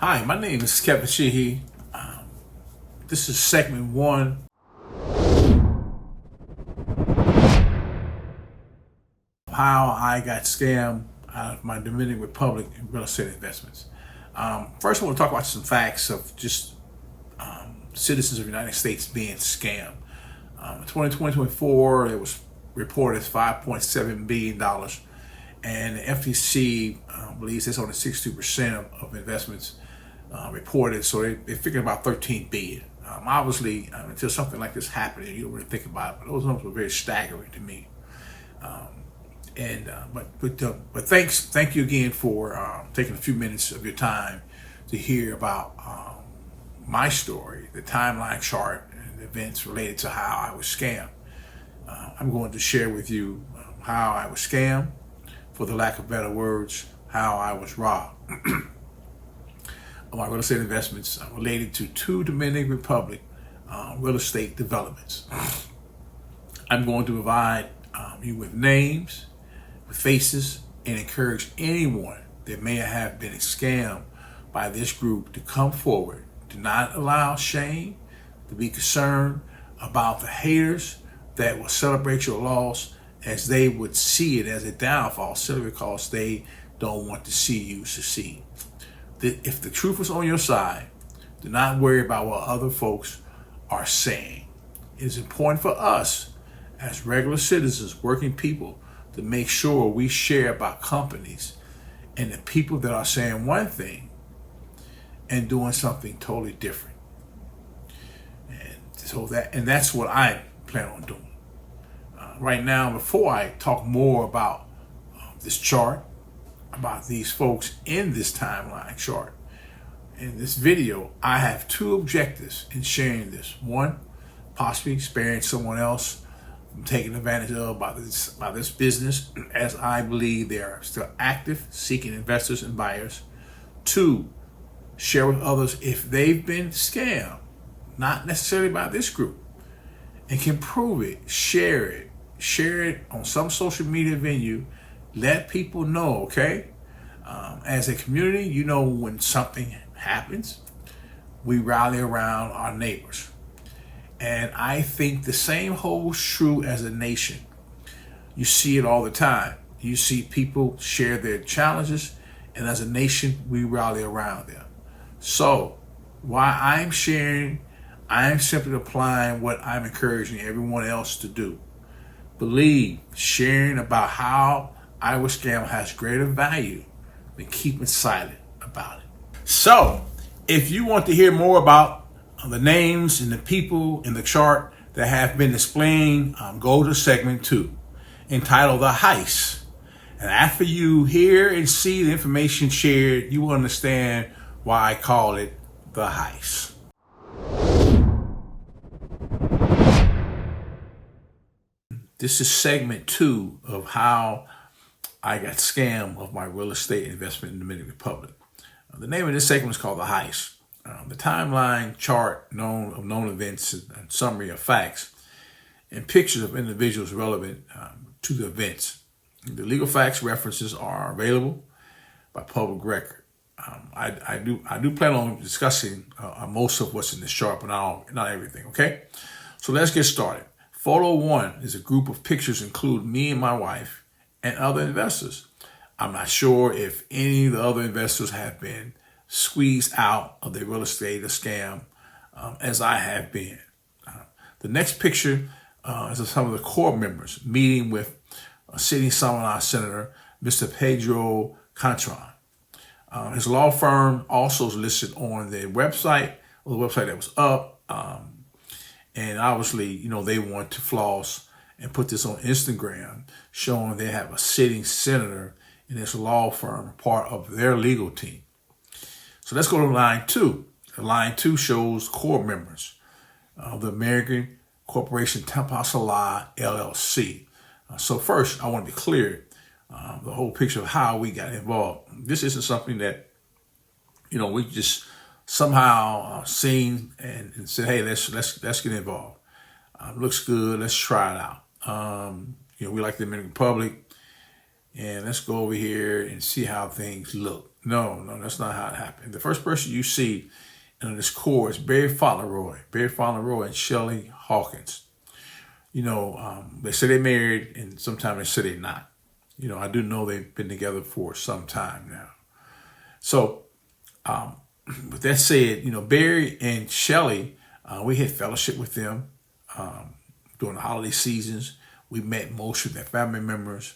Hi, my name is Kevin Sheehy. This is segment one. How I got scammed out of my Dominican Republic in real estate investments. First, I want to talk about some facts of just citizens of the United States being scammed. In 2024, it was reported as $5.7 billion, and the FTC believes it's only 62% of investments reported, so they figured about 13 billion. Obviously, until something like this happened, you don't really think about it, but those numbers were very staggering to me. But thank you again for taking a few minutes of your time to hear about my story, the timeline chart, and the events related to how I was scammed. I'm going to share with you how I was scammed, for the lack of better words, how I was robbed. My real estate investments related to two Dominican Republic real estate developments. I'm going to provide you with names, with faces, and encourage anyone that may have been scammed by this group to come forward. Do not allow shame, to be concerned about the haters that will celebrate your loss, as they would see it as a downfall simply because they don't want to see you succeed. If the truth is on your side, do not worry about what other folks are saying. It is important for us as regular citizens, working people, to make sure we share about companies and the people that are saying one thing and doing something totally different. And that's what I plan on doing. Right now, before I talk more about this chart, about these folks in this timeline chart, in this video, I have two objectives in sharing this. One, possibly sparing someone else from taking advantage of by this business, as I believe they are still active, seeking investors and buyers. Two, share with others if they've been scammed, not necessarily by this group, and can prove it. Share it on some social media venue. Let people know, okay? As a community, when something happens, we rally around our neighbors. And I think the same holds true as a nation. You see it all the time. You see people share their challenges, and as a nation, we rally around them. So while I'm sharing, I'm simply applying what I'm encouraging everyone else to do. Believe sharing about how I was scammed has greater value than keeping silent about it. So, if you want to hear more about the names and the people in the chart that have been displaying, go to segment 2, entitled The Heist. And after you hear and see the information shared, you will understand why I call it The Heist. This is segment 2 of how I got scammed of my real estate investment in the Dominican Republic. The name of this segment is called The Heist. The timeline chart of known events and summary of facts and pictures of individuals relevant to the events. The legal facts references are available by public record. I do plan on discussing most of what's in this chart, but not everything, okay? So let's get started. Photo 1 is a group of pictures include me and my wife and other investors. I'm not sure if any of the other investors have been squeezed out of their real estate or scam as I have been. The next picture is of some of the core members meeting with sitting Summoner Senator, Mr. Pedro Cantron. His law firm also is listed on their website, or the website that was up. And obviously, they want to floss and put this on Instagram, showing they have a sitting senator in this law firm, part of their legal team. So let's go to line 2. Line 2 shows core members of the American Corporation Temple Salah LLC. So first, I want to be clear, the whole picture of how we got involved. This isn't something that, we just somehow seen and said, hey, let's get involved. Looks good. Let's try it out. We like the Dominican Republic, and let's go over here and see how things look. No, that's not how it happened. The first person you see in this core is Barry Fauntleroy and Shelley Hawkins. They say they're married, and sometimes they say they're not. I do know they've been together for some time now. So, with that said, Barry and Shelley, we had fellowship with them during the holiday seasons. We met most of their family members.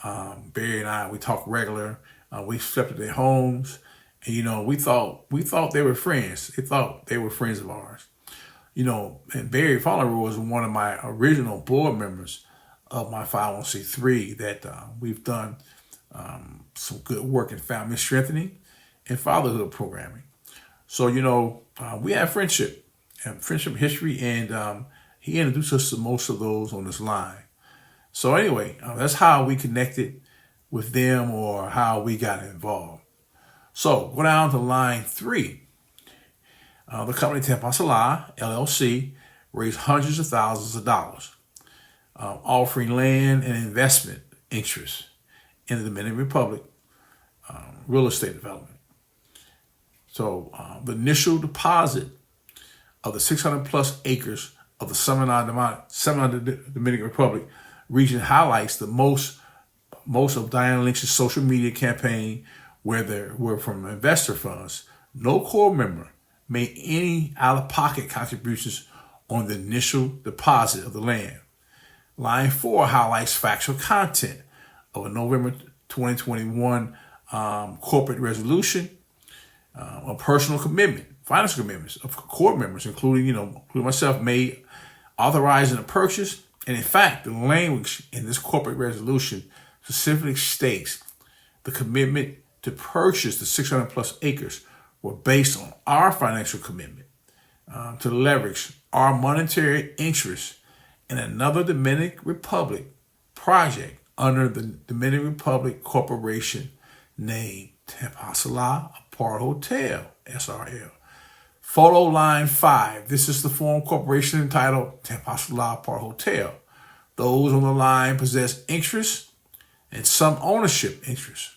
Barry and I, we talked regular. We slept at their homes, and we thought they were friends. They thought they were friends of ours. And Barry Fauntleroy was one of my original board members of my 501c3 that we've done some good work in family strengthening and fatherhood programming. So, we have friendship history, and he introduced us to most of those on this line. So anyway, that's how we connected with them or how we got involved. So go down to line 3. The company Tempasala, LLC, raised hundreds of thousands of dollars, offering land and investment interests in the Dominican Republic real estate development. So the initial deposit of the 600 plus acres of the Dominican Republic region highlights the most of Diane Lynch's social media campaign, where there were from investor funds. No core member made any out-of-pocket contributions on the initial deposit of the land. Line 4 highlights factual content of a November 2021 corporate resolution, a personal commitment, financial commitments of core members, including myself, made authorizing a purchase. And in fact, the language in this corporate resolution specifically states the commitment to purchase the 600 plus acres were based on our financial commitment to leverage our monetary interest in another Dominican Republic project under the Dominican Republic Corporation named Tempasala Apart Hotel, SRL. Photo line 5. This is the foreign corporation entitled Tempasala Apart Hotel. Those on the line possess interest and some ownership interest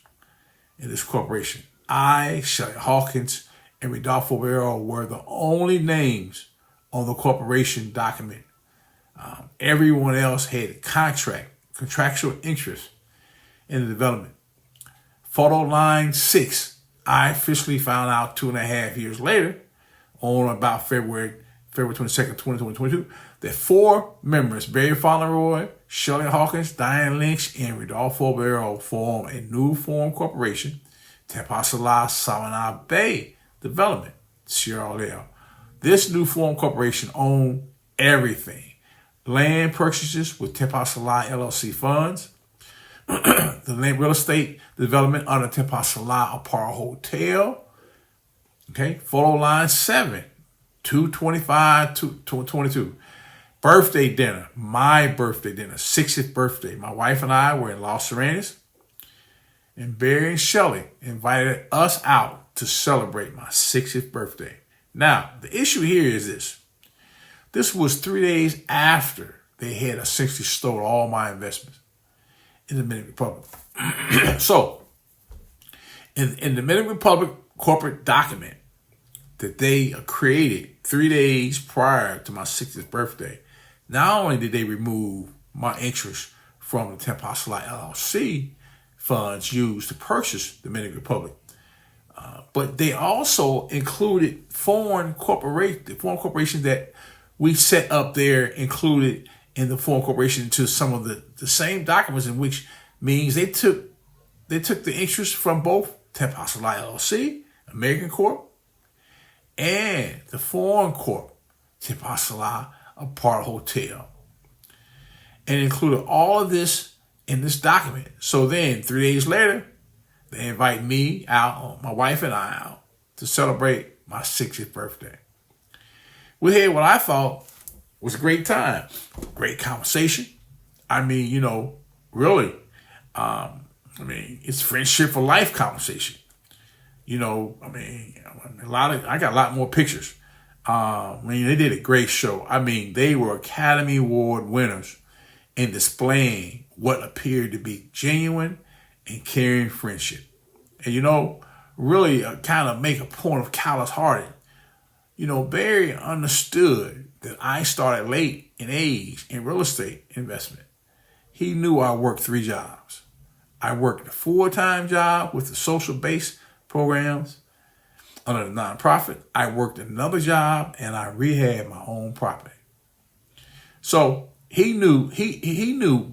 in this corporation. I, Shelley Hawkins, and Rodolfo Barrow were the only names on the corporation document. Everyone else had contractual interest in the development. Photo line 6. I officially found out 2.5 years later, on about February 22nd, 2022, that 4 members, Barry Fauntleroy, Shelley Hawkins, Diane Lynch, and Rodolfo Barrow, formed a new foreign corporation, Tempasala Savannah Bay Development, CRL. This new foreign corporation owned everything. Land purchases with Tempasala LLC funds, the land real estate development under Tempasala Apart Hotel. Okay, photo line 7, 2/25/22. Birthday dinner, my birthday dinner, 60th birthday. My wife and I were in Los Serenos, and Barry and Shelley invited us out to celebrate my 60th birthday. Now, the issue here is this. This was 3 days after they had essentially stole all my investments in the Dominican Republic. So, in the Dominican Republic corporate document that they created 3 days prior to my 60th birthday, not only did they remove my interest from the Tempasala LLC funds used to purchase the Dominican Republic, but they also included foreign corporations that we set up there, included in the foreign corporation to some of the same documents, in which means they took the interest from both Tempasala LLC, American Corp, and the foreign corp, Tempasala Apart Hotel, and included all of this in this document. So then 3 days later, they invite me out, my wife and I out, to celebrate my 60th birthday. We had what I thought was a great time, great conversation. I mean, really, it's friendship for life conversation. I got a lot more pictures. They did a great show. They were Academy Award winners in displaying what appeared to be genuine and caring friendship. And really kind of make a point of callous-hearted. Barry understood that I started late in age in real estate investment. He knew I worked 3 jobs. I worked a full-time job with the social-based programs under the nonprofit. I worked another job, and I rehabbed my own property. So he knew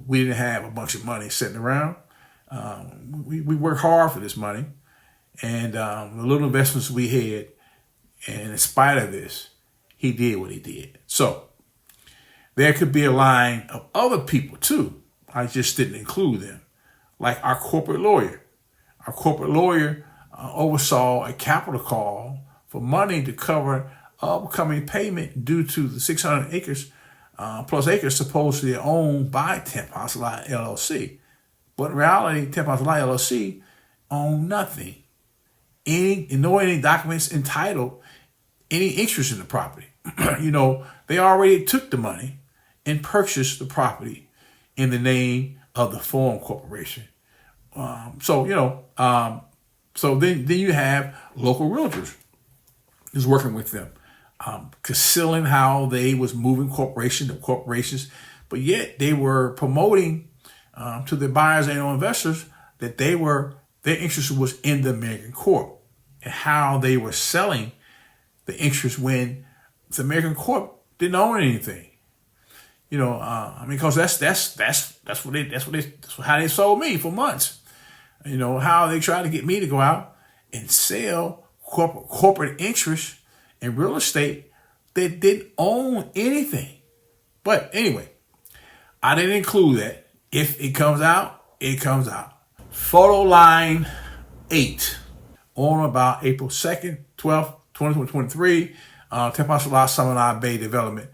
we didn't have a bunch of money sitting around. We worked hard for this money, and the little investments we had. And in spite of this, he did what he did. So there could be a line of other people too. I just didn't include them, like our corporate lawyer. Our corporate lawyer oversaw a capital call for money to cover upcoming payment due to the 600 acres plus acres supposedly owned by 10 House Lot LLC. But in reality, 10 House Lot LLC owned nothing. Any documents entitled any interest in the property. They already took the money and purchased the property in the name of the foreign corporation. So then you have local realtors who's working with them, concealing how they was moving corporations, but yet they were promoting to the buyers and investors that their interest was in the American corp, and how they were selling the interest when the American corp didn't own anything. Because that's how they sold me for months. How they tried to get me to go out and sell corporate interest in real estate that didn't own anything. But anyway, I didn't include that. If it comes out, it comes out. Photo line 8 on about April 2nd, 12th, 2023, Tempasula Samana Bay Development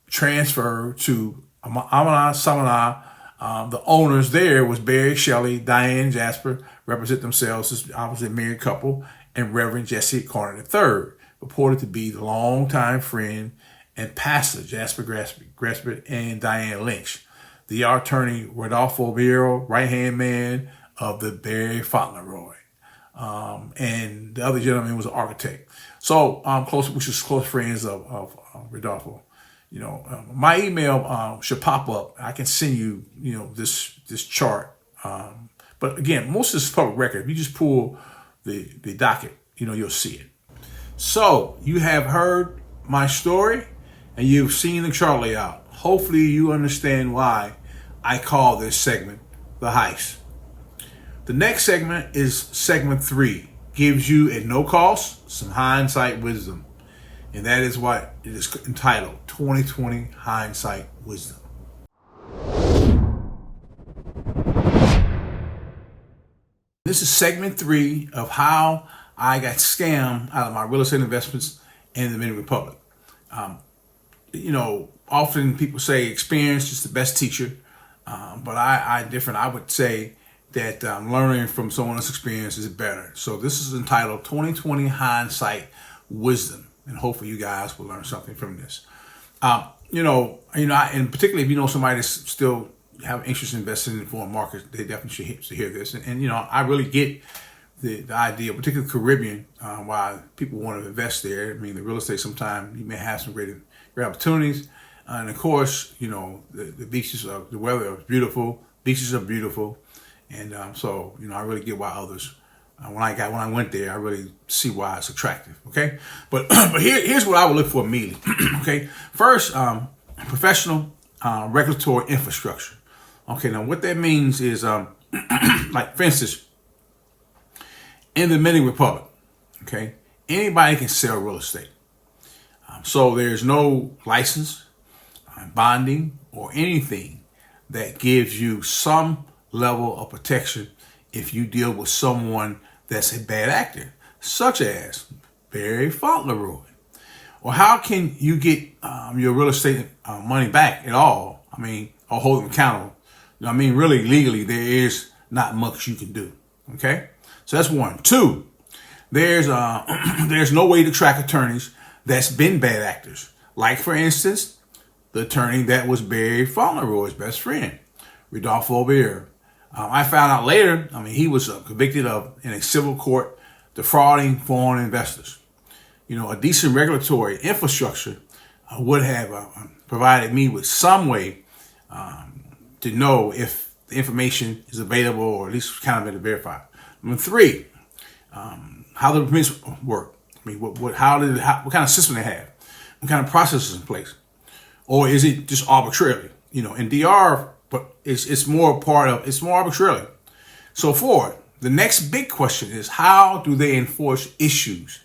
transferred to Amana Samana. The owners there was Barry Shelley, Diane Jasper, represent themselves as obviously a married couple, and Reverend Jesse Carter III, reported to be the longtime friend and pastor Jasper Grasper and Diane Lynch. The attorney Rodolfo Vero, right-hand man of the Barry Fauntleroy. And the other gentleman was an architect. So which is close friends of Rodolfo. My email should pop up. I can send you, this chart. But again, most of this is public record. If you just pull the docket, you'll see it. So you have heard my story and you've seen the chart layout. Hopefully you understand why I call this segment the heist. The next segment is segment 3. Gives you at no cost some hindsight wisdom. And that is what it is entitled, 2020 Hindsight Wisdom. This is segment 3 of how I got scammed out of my real estate investments in the Dominican Republic. Often people say experience is the best teacher, but I would say that learning from someone else's experience is better. So this is entitled 2020 Hindsight Wisdom, and hopefully you guys will learn something from this. And particularly if somebody that's still have interest in investing in foreign markets, they definitely should hear this. And I really get the idea, particularly Caribbean, why people want to invest there. I mean, the real estate, sometimes you may have some great opportunities. And of course, the beaches, the weather is beautiful. Beaches are beautiful. And so I really get why others, when I went there, I really see why it's attractive. Okay. But here's what I would look for immediately. Okay. First, professional regulatory infrastructure. Okay. Now what that means is, like for instance, in the Dominican Republic, okay, anybody can sell real estate. So there's no license, bonding, or anything that gives you some level of protection if you deal with someone that's a bad actor, such as Barry Fauntleroy. Or how can you get your real estate money back at all? Or hold them accountable. Really, legally, there is not much you can do. Okay, so that's one. 2, there's no way to track attorneys that's been bad actors. Like for instance, the attorney that was Barry Fauntleroy's best friend, Rodolfo Vero. I found out later, he was convicted of in a civil court defrauding foreign investors. A decent regulatory infrastructure would have provided me with some way to know if the information is available, or at least kind of been verified. Number three, how the permits work. What kind of system they have, what kind of processes in place, or is it just arbitrarily? In DR, but it's more arbitrarily. So four, the next big question is, how do they enforce issues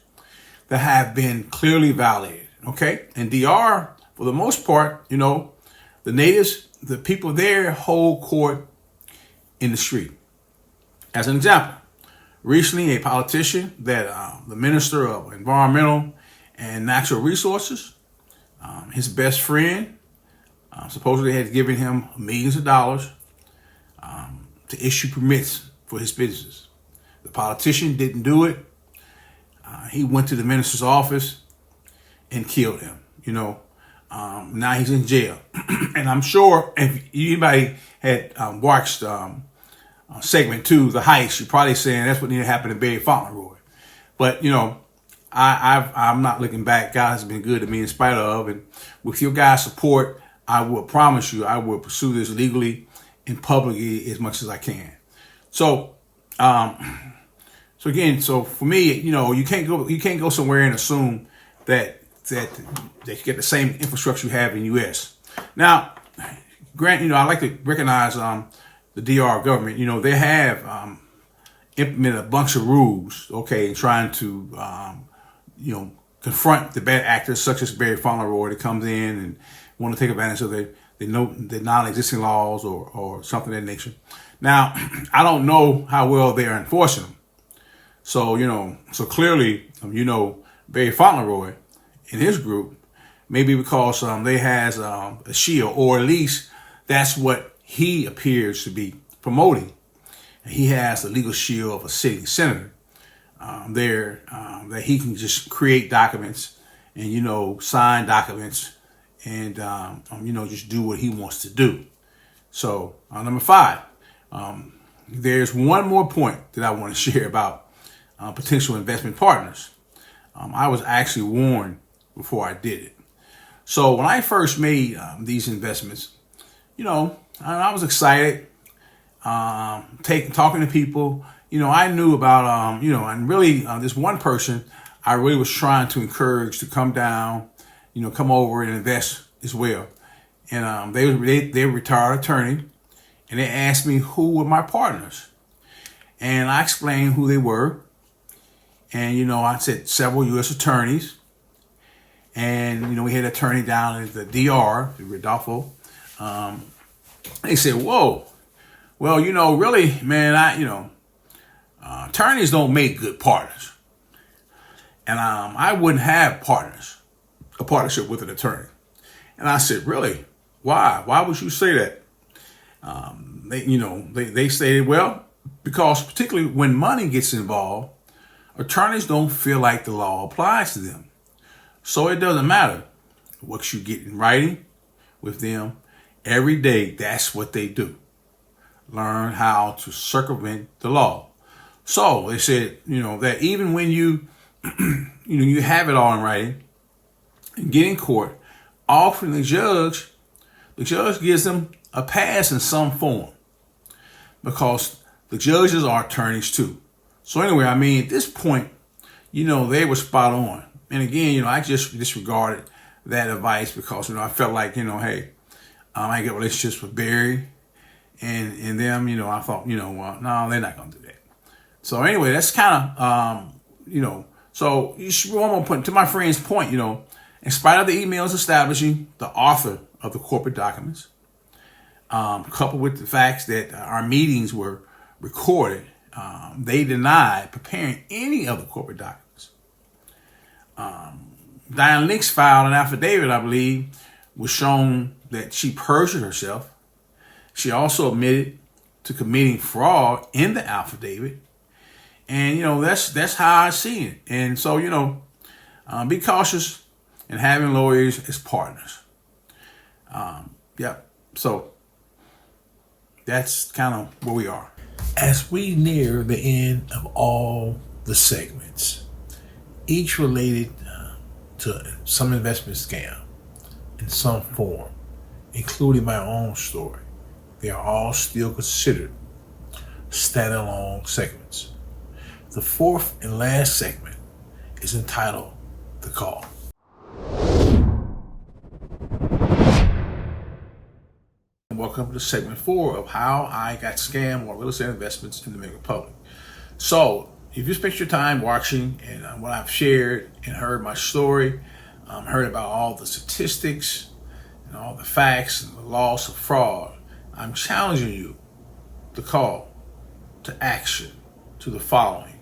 that have been clearly validated? Okay, in DR, for the most part, the natives, the people there hold court in the street. As an example, recently a politician that the Minister of Environmental and Natural Resources, his best friend, supposedly had given him millions of dollars to issue permits for his businesses. The politician didn't do it. He went to the minister's office and killed him. Now he's in jail. And I'm sure if anybody had watched segment 2, the heist, you're probably saying that's what needed to happen to Barry Fauntleroy. But I'm not looking back. God has been good to me in spite of, and with your guys' support, I will promise you I will pursue this legally and publicly as much as I can. So for me, you can't go somewhere and assume that they get the same infrastructure you have in the U.S. Now, grant, I like to recognize the DR government. They have implemented a bunch of rules, okay, trying to confront the bad actors such as Barry Fauntleroy that comes in and want to take advantage of the non-existing laws or something of that nature. Now, I don't know how well they are enforcing them. So clearly, Barry Fauntleroy and his group, maybe because they has a shield, or at least that's what he appears to be promoting. He has the legal shield of a sitting senator that he can just create documents and sign documents and just do what he wants to do. So number 5, there's one more point that I want to share about potential investment partners. I was actually warned before I did it. So when I first made these investments, I was excited, talking to people. I knew about, and really this one person I really was trying to encourage to come down, come over and invest as well. And they were retired attorney, and they asked me who were my partners. And I explained who they were. And, I said several U.S. attorneys. And, we had an attorney down at the DR, Rodolfo. They said, whoa, well, really, man, attorneys don't make good partners. And I wouldn't have a partnership with an attorney. And I said, really? Why? Why would you say that? They stated, well, because particularly when money gets involved, attorneys don't feel like the law applies to them. So it doesn't matter what you get in writing with them. Every day, that's what they do. Learn how to circumvent the law. So they said, that even when you have it all in writing and get in court, often the judge gives them a pass in some form, because the judges are attorneys too. So anyway, at this point, they were spot on. And again, I just disregarded that advice because, I felt like, hey, I get relationships with Barry and them, I thought, well, no, they're not going to do that. So anyway, that's kind of, so you should, one more point to my friend's point, in spite of the emails establishing the author of the corporate documents, coupled with the facts that our meetings were recorded, they denied preparing any of the corporate documents. Diane Links filed an affidavit, I believe, was shown that she perjured herself. She also admitted to committing fraud in the affidavit. And, that's how I see it. And so, be cautious in having lawyers as partners. So That's kind of where we are. As we near the end of all the segments, each related to some investment scam in some form, including my own story, they are all still considered standalone segments. The fourth and last segment is entitled The Call. Welcome to segment 4 of how I got scammed on real estate investments in the Dominican Republic. So, if you spent your time watching and what I've shared and heard my story, heard about all the statistics and all the facts and the loss of fraud, I'm challenging you to call to action to the following.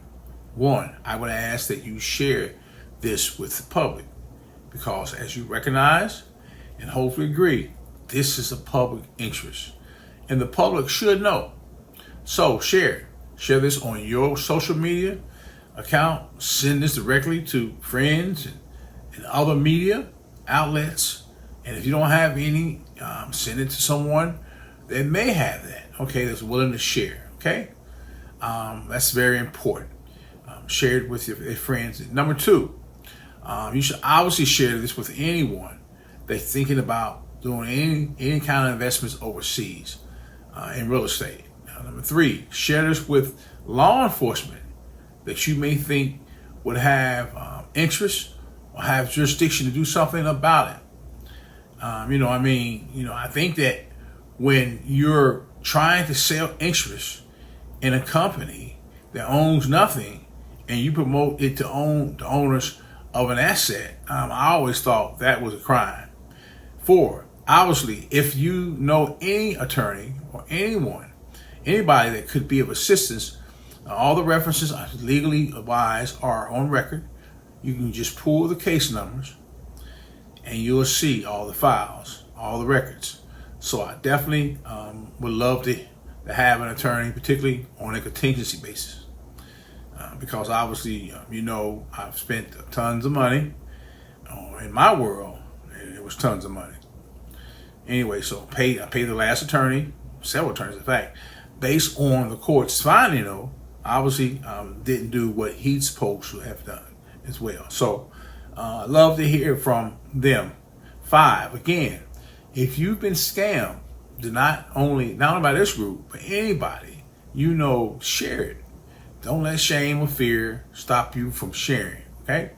1, I would ask that you share this with the public because, as you recognize and hopefully agree, this is a public interest and the public should know. So share this on your social media account. Send this directly to friends and other media outlets. And if you don't have any, send it to someone that may have that, okay, that's willing to share, okay? That's very important. Share it with your friends. Number 2, you should obviously share this with anyone that's thinking about doing any kind of investments overseas in real estate. Number 3, share this with law enforcement that you may think would have interest or have jurisdiction to do something about it. I think that when you're trying to sell interest in a company that owns nothing and you promote it to own the owners of an asset, I always thought that was a crime. 4, obviously, if you know any attorney or anybody that could be of assistance, all the references legally advised are on record. You can just pull the case numbers and you'll see all the files, all the records. So I definitely would love to have an attorney, particularly on a contingency basis. Because obviously, I've spent tons of money. In my world, it was tons of money. Anyway, so I paid the last attorney, several attorneys in fact, based on the court's finding, though, obviously didn't do what he's supposed to have done as well. So I'd love to hear from them. 5, again, if you've been scammed, not only by this group, but anybody, share it. Don't let shame or fear stop you from sharing, okay?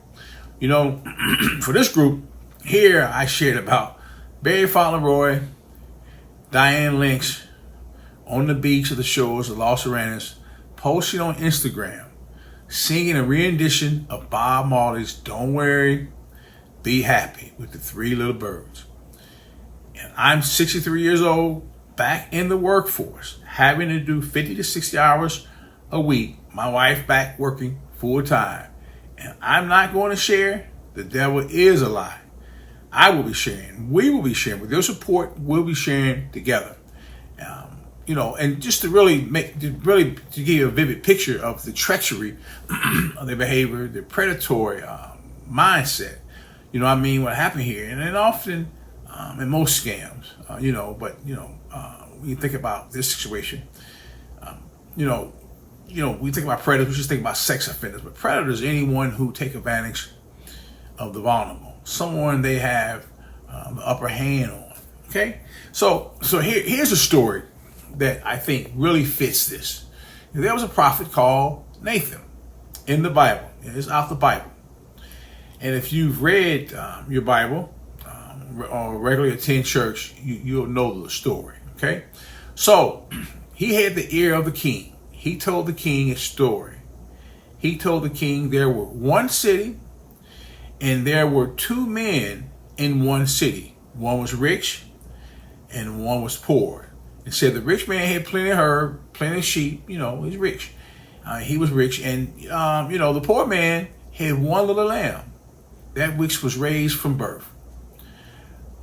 For this group, here I shared about Barry Fauntleroy, Diane Lynch on the beach of the shores of Los Serenos, posting on Instagram, singing a rendition of Bob Marley's Don't Worry, Be Happy with the 3 little birds. And I'm 63 years old, back in the workforce, having to do 50 to 60 hours a week. My wife back working full time. And I'm not going to share. The devil is a lie. I will be sharing. We will be sharing. With your support, we'll be sharing together. And just to really to give you a vivid picture of the treachery of their behavior, their predatory mindset. What happened here, and then often in most scams, when you think about this situation, we think about predators, we just think about sex offenders, but predators, anyone who take advantage of the vulnerable, someone they have the upper hand on. Okay, so here's a story that I think really fits this. There was a prophet called Nathan in the Bible. It's out the Bible, and if you've read your Bible or regularly attend church, you'll know the story. Okay, so he had the ear of the king. He told the king a story. He told the king there were one city and there were 2 men in one city. One was rich and one was poor. It said the rich man had plenty of herb, plenty of sheep. He's rich. He was rich. And, the poor man had one little lamb, that which was raised from birth.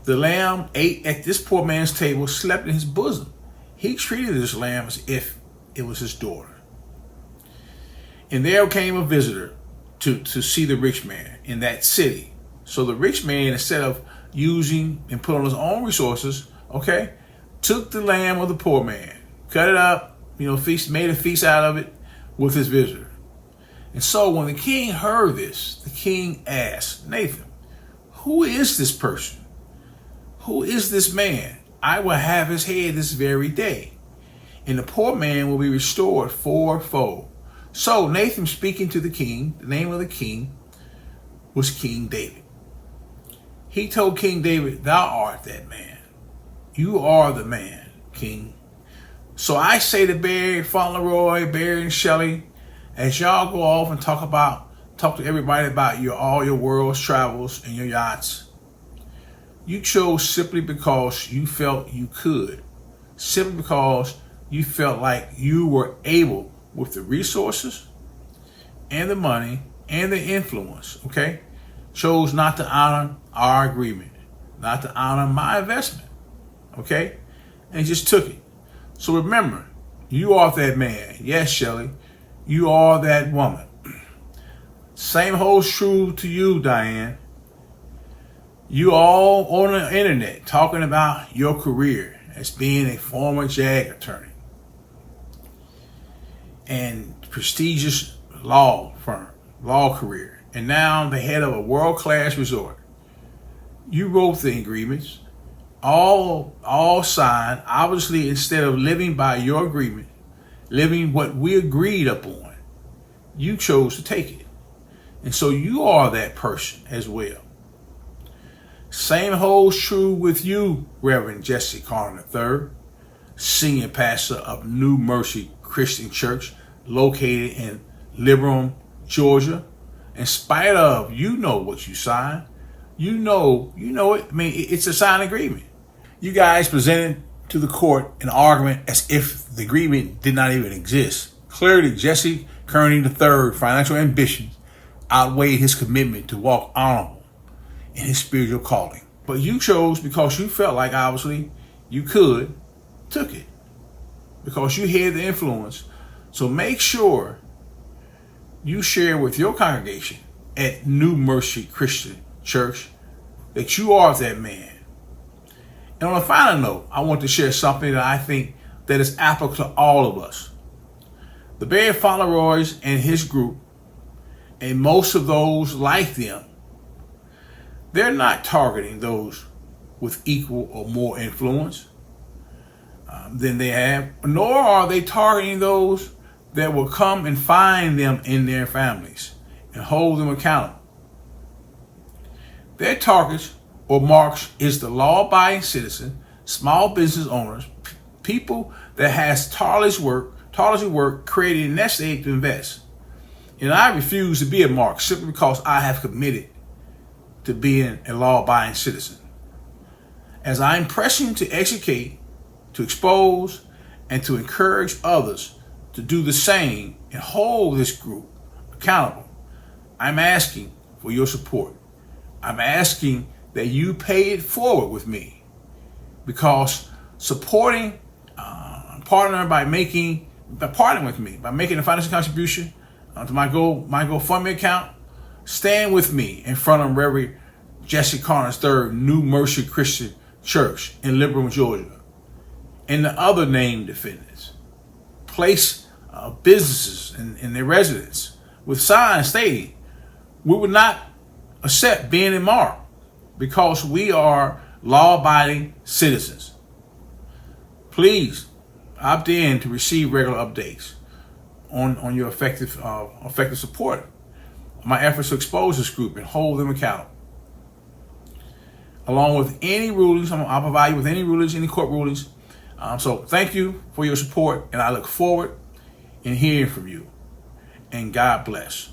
The lamb ate at this poor man's table, slept in his bosom. He treated this lamb as if it was his daughter. And there came a visitor to see the rich man in that city. So the rich man, instead of using and put on his own resources, took the lamb of the poor man, cut it up, feast, made a feast out of it with his visitor. And so when the king heard this, the king asked Nathan, who is this person? Who is this man? I will have his head this very day, and the poor man will be restored fourfold. So Nathan speaking to the king, the name of the king was King David. He told King David, thou art that man. You are the man, king. So I say to Barry, Fauntleroy, Barry and Shelley, as y'all go off and talk to everybody about all your world's travels and your yachts, you chose simply because you felt you could, simply because you felt like you were able with the resources and the money and the influence, okay? Chose not to honor our agreement, not to honor my investment, okay? And just took it. So remember, you are that man. Yes, Shelley, you are that woman. Same holds true to you, Diane. You all on the internet talking about your career as being a former JAG attorney and prestigious law career, and now the head of a world-class resort. You wrote the agreements, all signed. Obviously, instead of living by your agreement, living what we agreed upon, you chose to take it. And so you are that person as well. Same holds true with you, Reverend Jesse Carter III, senior pastor of New Mercy Christian Church, located in Liberum, Georgia. In spite of, you know what you signed. You know it. I mean, it's a signed agreement. You guys presented to the court an argument as if the agreement did not even exist. Clearly, Jesse Kearney III's financial ambitions outweighed his commitment to walk honorable in his spiritual calling. But you chose, because you felt like obviously you could, took it. Because you had the influence. So make sure you share with your congregation at New Mercy Christian Church that you are that man. And on a final note, I want to share something that I think that is applicable to all of us. The Barry Fauntleroys and his group, and most of those like them, they're not targeting those with equal or more influence than they have, nor are they targeting those that will come and find them in their families and hold them accountable. Their targets or marks is the law-abiding citizen, small business owners, people that has tirelessly work, creating a nest egg to invest. And I refuse to be a mark simply because I have committed to being a law-abiding citizen. As I'm pressing to educate, to expose, and to encourage others to do the same and hold this group accountable, I'm asking for your support. I'm asking that you pay it forward with me, because supporting, partnering with me by making a financial contribution to my GoFundMe account. Stand with me in front of Reverend Jesse Carter III, New Mercy Christian Church in Liberum, Georgia, and the other named defendants. Place businesses and their residents with signs stating we would not accept being a mark because we are law-abiding citizens. Please opt in to receive regular updates on your effective support. My efforts to expose this group and hold them accountable. Along with any rulings, I'll provide you with any rulings, any court rulings. So thank you for your support, and I look forward in hearing from you. And God bless.